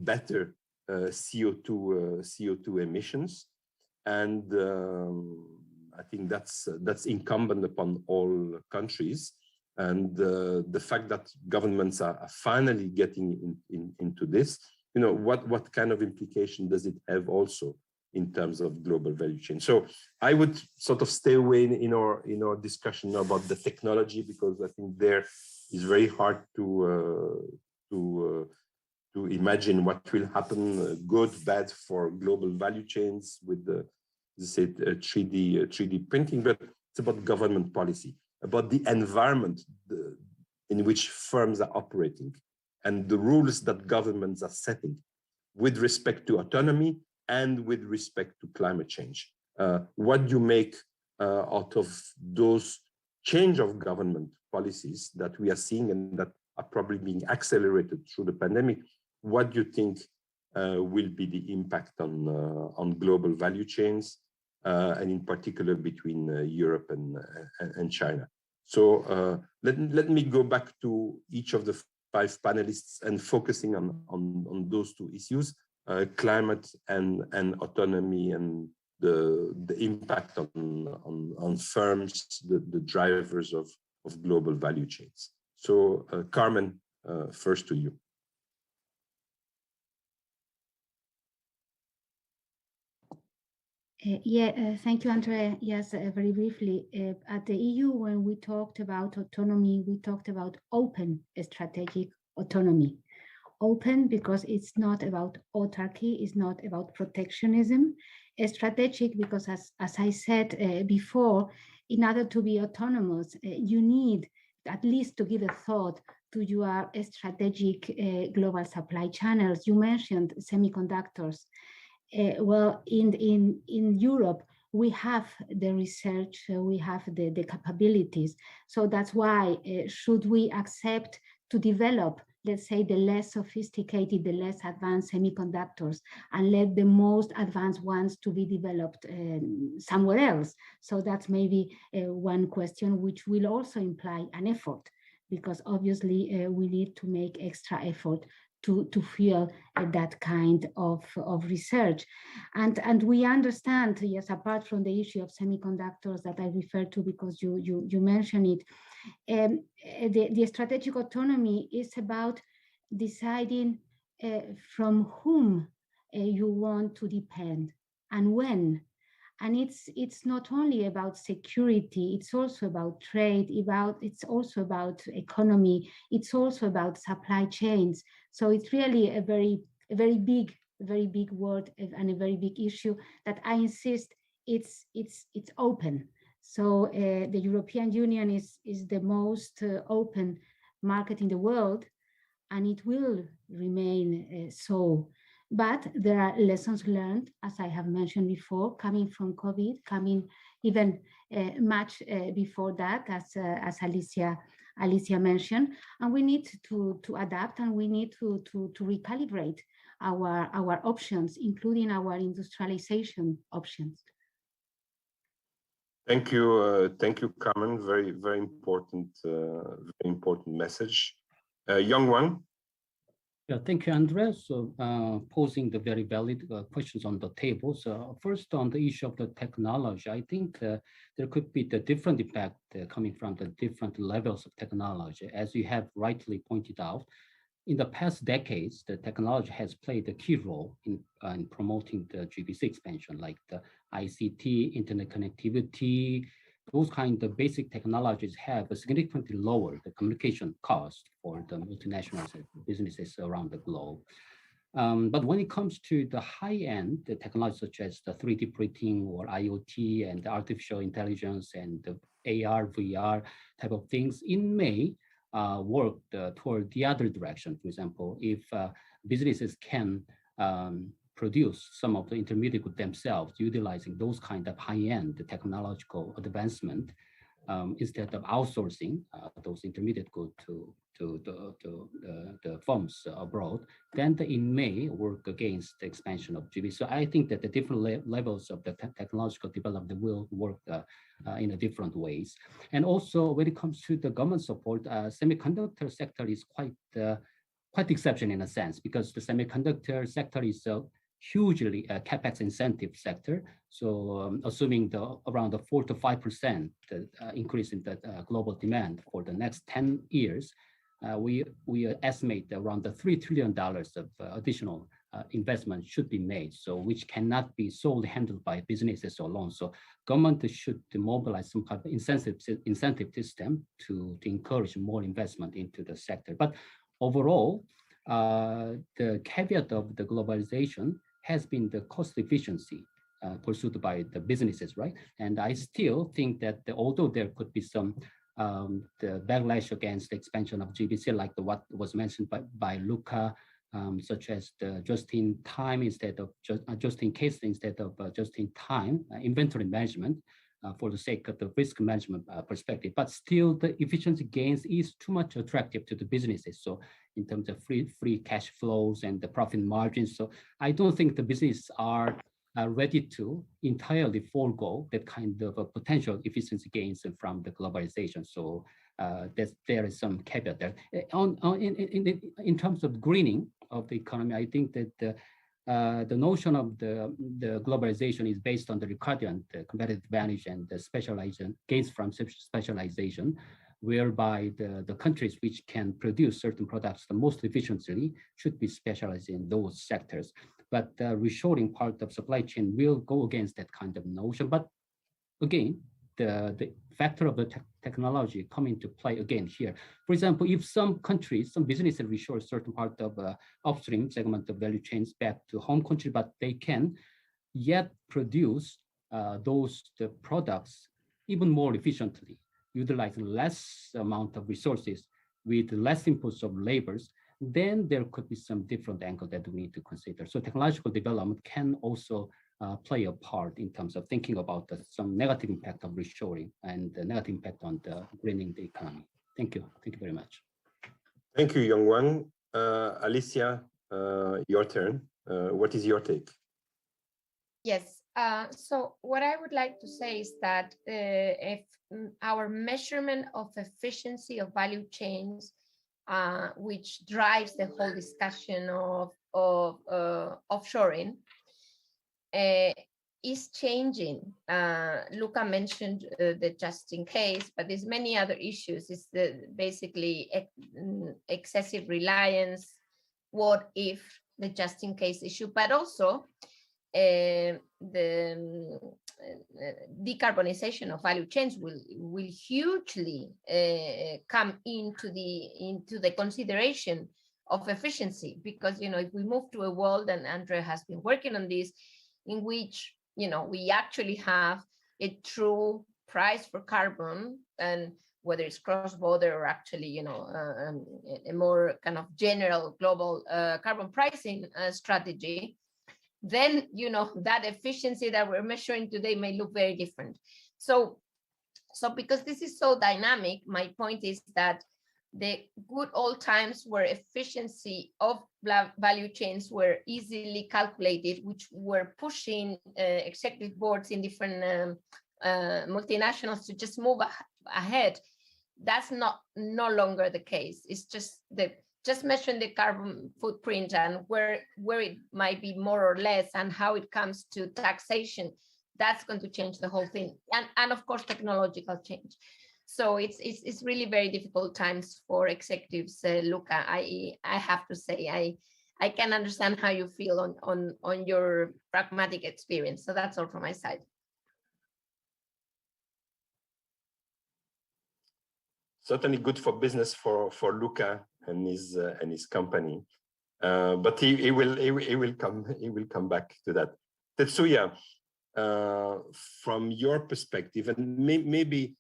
Speaker 2: better CO2 emissions, and I think that's incumbent upon all countries. And the fact that governments are finally getting into this, what kind of implication does it have also in terms of global value chain? So I would sort of stay away in our discussion about the technology, because I think there is very hard to imagine what will happen, good, bad, for global value chains with the 3D printing. But it's about government policy, about the environment in which firms are operating, and the rules that governments are setting with respect to autonomy and with respect to climate change. What do you make out of those change of government policies that we are seeing and that are probably being accelerated through the pandemic? What do you think will be the impact on global value chains, and in particular between Europe and China? So let me go back to each of the 5 panelists and focusing on those 2 issues, climate and autonomy, and the impact on firms, the drivers of global value chains. So Carmen, first to you.
Speaker 3: Thank you, Andre. Yes, very briefly. At the EU, when we talked about autonomy, we talked about open strategic autonomy. Open because it's not about autarky, it's not about protectionism. Strategic because, as I said before, in order to be autonomous, you need at least to give a thought to your strategic global supply channels. You mentioned semiconductors. Well, in Europe, we have the research, we have the capabilities. So that's why should we accept to develop, let's say, the less sophisticated, the less advanced semiconductors, and let the most advanced ones to be developed somewhere else? So that's maybe one question, which will also imply an effort, because obviously we need to make extra effort to fuel that kind of research. And we understand, yes, apart from the issue of semiconductors that I referred to because you mentioned it, the strategic autonomy is about deciding from whom you want to depend and when. And it's not only about security, it's also about trade, it's also about economy, it's also about supply chains. So it's really a very big word and a very big issue that I insist it's open. So the European Union is the most open market in the world, and it will remain so. But there are lessons learned, as I have mentioned before, coming from COVID, coming even much before that, as Alicia mentioned, and we need to adapt, and we need to recalibrate our options, including our industrialization options.
Speaker 2: Thank you, Carmen. Very important message. Young one.
Speaker 4: Yeah, thank you, Andre. So posing the very valid questions on the table. So first, on the issue of the technology, I think there could be the different impact coming from the different levels of technology. As you have rightly pointed out, in the past decades, the technology has played a key role in promoting the GBC expansion, like the ICT, internet connectivity. Those kind of basic technologies have a significantly lower the communication cost for the multinational businesses around the globe. But when it comes to the high-end, the technology such as the 3D printing or IoT and the artificial intelligence and the AR, VR type of things, it may work toward the other direction. For example, if businesses can produce some of the intermediate goods themselves, utilizing those kind of high-end technological advancement instead of outsourcing those intermediate goods to the firms abroad, then it may work against the expansion of GB. So I think that the different levels of the technological development will work in a different ways. And also when it comes to the government support, semiconductor sector is quite exception in a sense, because the semiconductor sector is a hugely capex incentive sector. So assuming around the 4 to 5% increase in the global demand for the next 10 years, we estimate around the $3 trillion of additional investment should be made, so which cannot be solely handled by businesses alone. So government should mobilize some kind of incentive system to encourage more investment into the sector. But overall, the caveat of the globalization has been the cost efficiency pursued by the businesses, right? And I still think that although there could be some the backlash against the expansion of GBC, like what was mentioned by Luca, such as the just-in-time instead of just-in-case instead of just-in-time inventory management for the sake of the risk management perspective. But still, the efficiency gains is too much attractive to the businesses. So in terms of free cash flows and the profit margins, so I don't think the businesses are ready to entirely forego that kind of potential efficiency gains from the globalization. So there is some caveat there. In terms of greening of the economy, I think that the notion of the globalization is based on the requirement, the competitive advantage, and the specialization gains from specialization, whereby the countries which can produce certain products the most efficiently should be specialized in those sectors. But the reshoring part of supply chain will go against that kind of notion. But again, the factor of the technology come into play again here. For example, if some countries, some businesses reshore a certain part of upstream segment of value chains back to home country, but they can yet produce the products even more efficiently, utilizing less amount of resources with less inputs of labors, then there could be some different angle that we need to consider. So technological development can also play a part in terms of thinking about some negative impact of reshoring and the negative impact on the greening the economy. Thank you. Thank you very much.
Speaker 2: Thank you, Youngwang. Alicia, your turn. What is your take?
Speaker 5: Yes. So what I would like to say is that if our measurement of efficiency of value chains, which drives the whole discussion of offshoring, is changing. Luca mentioned the just in case, but there's many other issues. It's basically excessive reliance, what if, the just in case issue, but also the decarbonization of value chains will hugely come into the consideration of efficiency, because if we move to a world, and Andre has been working on this, in which we actually have a true price for carbon, and whether it's cross-border or actually a more kind of general global carbon pricing strategy, then that efficiency that we're measuring today may look very different. So because this is so dynamic, my point is that the good old times where efficiency of value chains were easily calculated, which were pushing executive boards in different multinationals to just move ahead, that's no longer the case. It's just measuring the carbon footprint and where it might be more or less, and how it comes to taxation. That's going to change the whole thing, and of course technological change. So it's really very difficult times for executives. Luca, I have to say, I can understand how you feel on your pragmatic experience. So that's all from my side.
Speaker 2: Certainly good for business for Luca and his company, but he will come back to that. Tetsuya, from your perspective, and maybe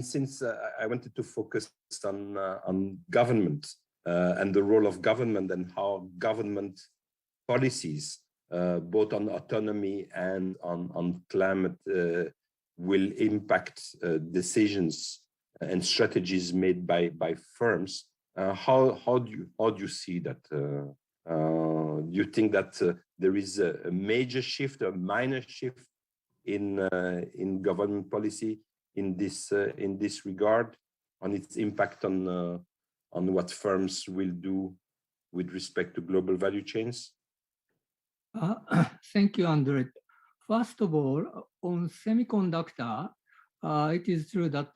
Speaker 2: since I wanted to focus on government and the role of government and how government policies, both on autonomy and on climate, will impact decisions and strategies made by firms. How do you see that? Do you think that there is a major shift, a minor shift in government policy in this regard, on its impact on what firms will do with respect to global value chains?
Speaker 6: Thank you, Andre. First of all, on semiconductor, it is true that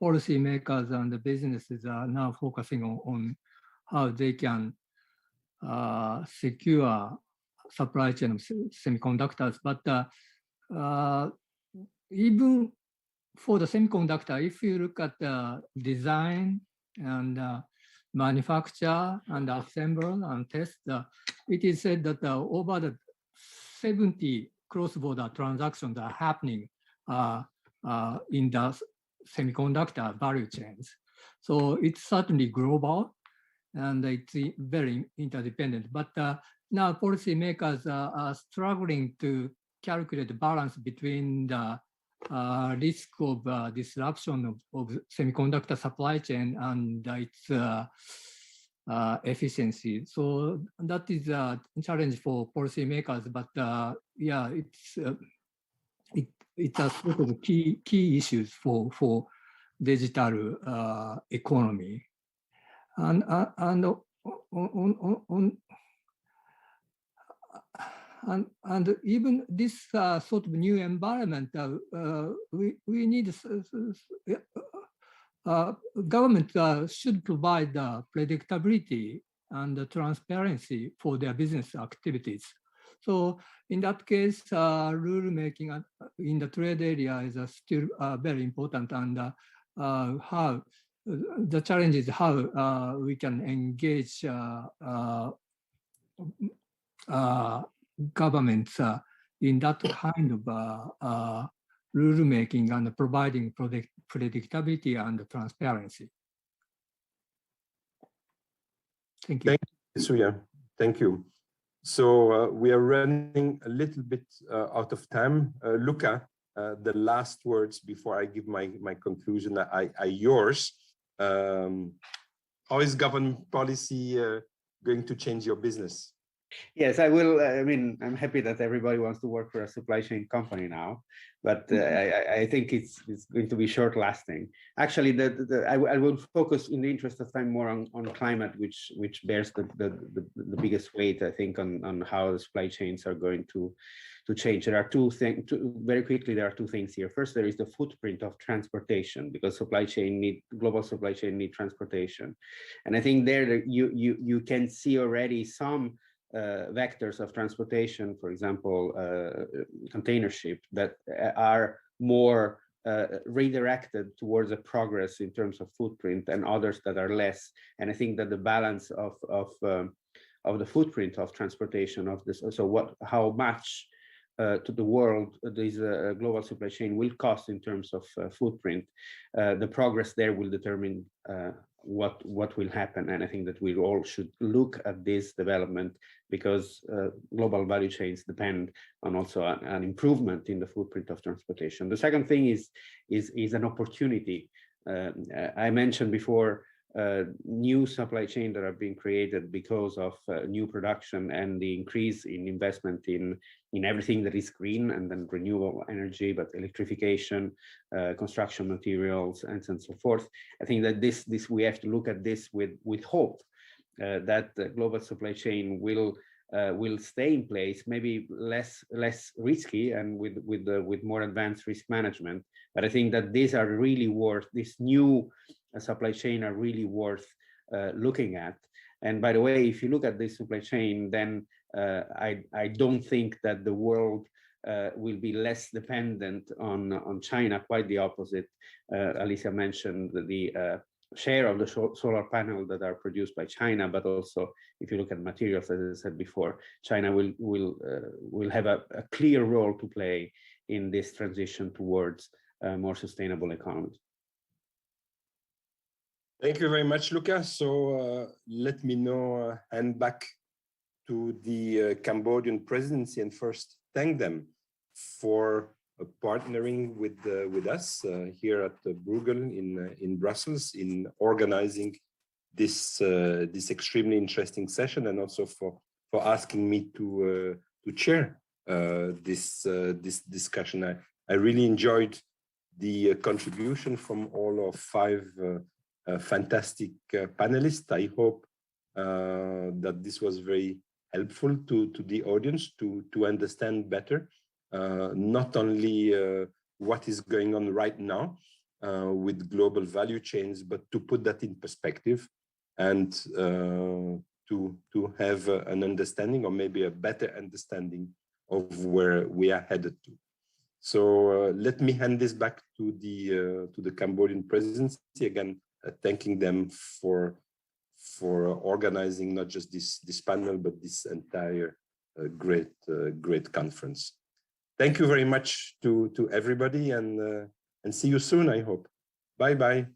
Speaker 6: policymakers and the businesses are now focusing on how they can secure supply chain of semiconductors. But even for the semiconductor, if you look at the design and manufacture and assemble and test, it is said that over the 70 cross-border transactions are happening in the semiconductor value chains. So it's certainly global and it's very interdependent. But now policymakers are struggling to calculate the balance between the risk of disruption of semiconductor supply chain and its efficiency. So that is a challenge for policymakers, but yeah, it's a sort of key issues for digital economy. And even this sort of new environment, we need government should provide predictability and transparency for their business activities. So in that case, rule making in the trade area is still very important, and how the challenge is how we can engage governments in that kind of rule making and providing predictability and transparency. Thank you.
Speaker 2: Thank you, Suya. Thank you. So we are running a little bit out of time. Luca, the last words before I give my conclusion are yours. How is government policy going to change your business?
Speaker 7: Yes, I will. I mean, I'm happy that everybody wants to work for a supply chain company now, but I think it's going to be short lasting. Actually, I will focus in the interest of time more on climate, which bears the biggest weight, I think, on how the supply chains are going to change. There are two things. Very quickly, there are two things here. First, there is the footprint of transportation, because global supply chain need transportation, and I think there you can see already some vectors of transportation, for example, container ship, that are more redirected towards a progress in terms of footprint, and others that are less. And I think that the balance of the footprint of transportation of this, so how much to the world this global supply chain will cost in terms of footprint, the progress there will determine what will happen. And I think that we all should look at this development, because global value chains depend on also an improvement in the footprint of transportation. The second thing is an opportunity. I mentioned before new supply chain that are being created because of new production and the increase in investment in everything that is green, and then renewable energy, but electrification, construction materials, and so forth. I think that this we have to look at this with hope that the global supply chain will stay in place, maybe less risky and with more advanced risk management. But I think that these are really worth, this new supply chain are really worth looking at. And by the way, if you look at this supply chain, then I don't think that the world will be less dependent on China. Quite the opposite. Alicia mentioned the share of the solar panel that are produced by China, but also if you look at materials, as I said before, China will have a clear role to play in this transition towards more sustainable economies.
Speaker 2: Thank you very much, Luca. So let me now hand back to the Cambodian presidency, and first thank them for partnering with us here at Bruegel in Brussels in organizing this extremely interesting session, and also for asking me to chair this discussion. I really enjoyed the contribution from all of 5 fantastic panelists. I hope that this was very helpful to the audience to understand better, not only what is going on right now with global value chains, but to put that in perspective and to have an understanding, or maybe a better understanding, of where we are headed to. So let me hand this back to the Cambodian presidency again, thanking them for organizing not just this panel, but this entire great conference. Thank you very much to everybody, and see you soon, I hope. Bye bye.